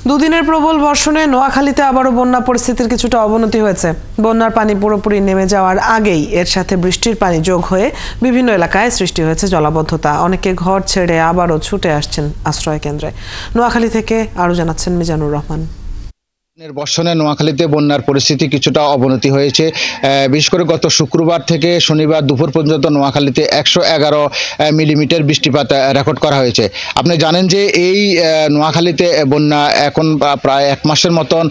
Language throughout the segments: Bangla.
দুদিনের প্রবল বর্ষণে নোয়াখালীতে আবারও বন্যা পরিস্থিতির কিছুটা অবনতি হয়েছে। বন্যার পানি পুরোপুরি নেমে যাওয়ার আগেই এর সাথে বৃষ্টির পানি যোগ হয়ে বিভিন্ন এলাকায় সৃষ্টি হয়েছে জলাবদ্ধতা। অনেকে ঘর ছেড়ে আবারও ছুটে আসছেন আশ্রয় কেন্দ্রে। নোয়াখালী থেকে আরও জানাচ্ছেন মিজানুর রহমান। বর্ষণে নোয়াখালীতে বন্যার পরিস্থিতি কিছুটা অবনতি হয়েছে। বিশেষ করে গত শুক্রবার থেকে শনিবার দুপুর পর্যন্ত নোয়াখালীতে 111 মিলিমিটার বৃষ্টিপাত রেকর্ড করা হয়েছে। আপনি জানেন যে এই নোয়াখালীতে বন্যা এখন প্রায় 1 মাসের মতন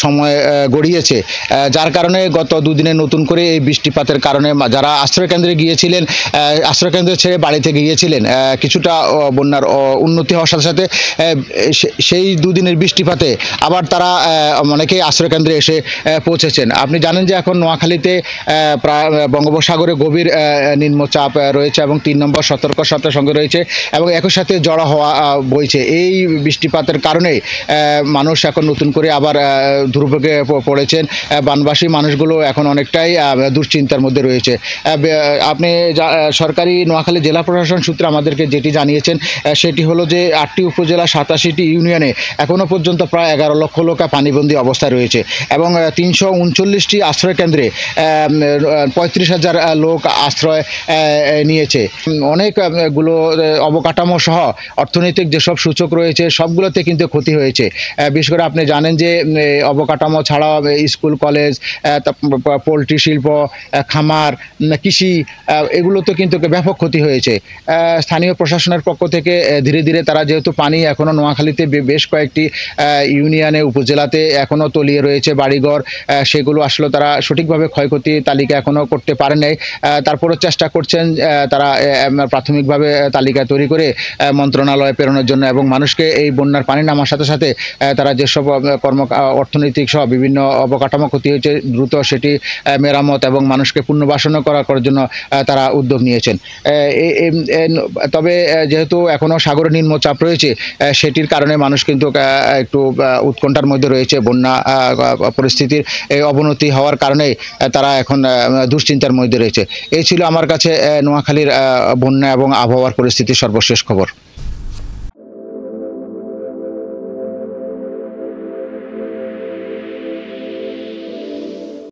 সময় গড়িয়েছে, যার কারণে গত দুদিনে নতুন করে এই বৃষ্টিপাতের কারণে যারা আশ্রয়কেন্দ্রে গিয়েছিলেন, আশ্রয়কেন্দ্র ছেড়ে বাড়িতে গিয়েছিলেন, কিছুটা বন্যার উন্নতি হওয়ার সাথে সাথে সেই দুদিনের বৃষ্টিপাতে আবার তারা অনেকেই আশ্রয়কেন্দ্রে এসে পৌঁছেছেন। আপনি জানেন যে এখন নোয়াখালীতে প্রায় বঙ্গোপসাগরে গভীর নিম্নচাপ রয়েছে এবং 3 নম্বর সতর্কতার সঙ্গে রয়েছে এবং একই সাথে জড়ো হওয়া বইছে। এই বৃষ্টিপাতের কারণে মানুষ এখন নতুন করে আবার দুর্ভোগে পড়েছেন। বানবাসী মানুষগুলো এখন অনেকটাই দুশ্চিন্তার মধ্যে রয়েছে। আপনি সরকারি নোয়াখালী জেলা প্রশাসন সূত্রে আমাদেরকে যেটি জানিয়েছেন সেটি হলো যে 8টি উপজেলা 87টি ইউনিয়নে এখনও পর্যন্ত প্রায় 11 লক্ষ লোক পানিবন্দী অবস্থায় রয়েছে এবং 339টি আশ্রয় কেন্দ্রে 35,000 লোক আশ্রয় নিয়েছে। অনেকগুলো অবকাঠামো সহ অর্থনৈতিক যেসব সূচক রয়েছে সবগুলোতে কিন্তু ক্ষতি হয়েছে। বিশেষ করে আপনি জানেন যে অবকাঠামো ছাড়াও স্কুল, কলেজ, পোলট্রি শিল্প, খামার, কৃষি, এগুলোতে কিন্তু ব্যাপক ক্ষতি হয়েছে। স্থানীয় প্রশাসনের পক্ষ থেকে ধীরে ধীরে তারা যেহেতু পানি এখনও নোয়াখালীতে বেশ কয়েকটি ইউনিয়নে উপজেলাতে এখনও তলিয়ে রয়েছে বাড়িঘর, সেগুলো আসলে তারা সঠিকভাবে ক্ষয়ক্ষতি তালিকা এখনও করতে পারে নাই। তারপরও চেষ্টা করছেন তারা প্রাথমিকভাবে তালিকা তৈরি করে মন্ত্রণালয়ে প্রেরণের জন্য এবং মানুষকে এই বন্যার পানি নামার সাথে সাথে তারা যেসব অর্থনৈতিক সহ বিভিন্ন অবকাঠামো ক্ষতি হয়েছে দ্রুত সেটি মেরামত এবং মানুষকে পুনর্বাসনও করার জন্য তারা উদ্যোগ নিয়েছেন। তবে যেহেতু এখনও সাগরে নিম্নচাপ রয়েছে সেটির কারণে মানুষ কিন্তু একটু উৎকণ্ঠার মধ্যে রয়েছে। বন্যা পরিস্থিতির অবনতি হওয়ার কারণে তারা এখন দুশ্চিন্তার মধ্যে রয়েছে। এই ছিল আমার কাছে নোয়াখালীর বন্যা এবং আবহাওয়ার পরিস্থিতির সর্বশেষ খবর।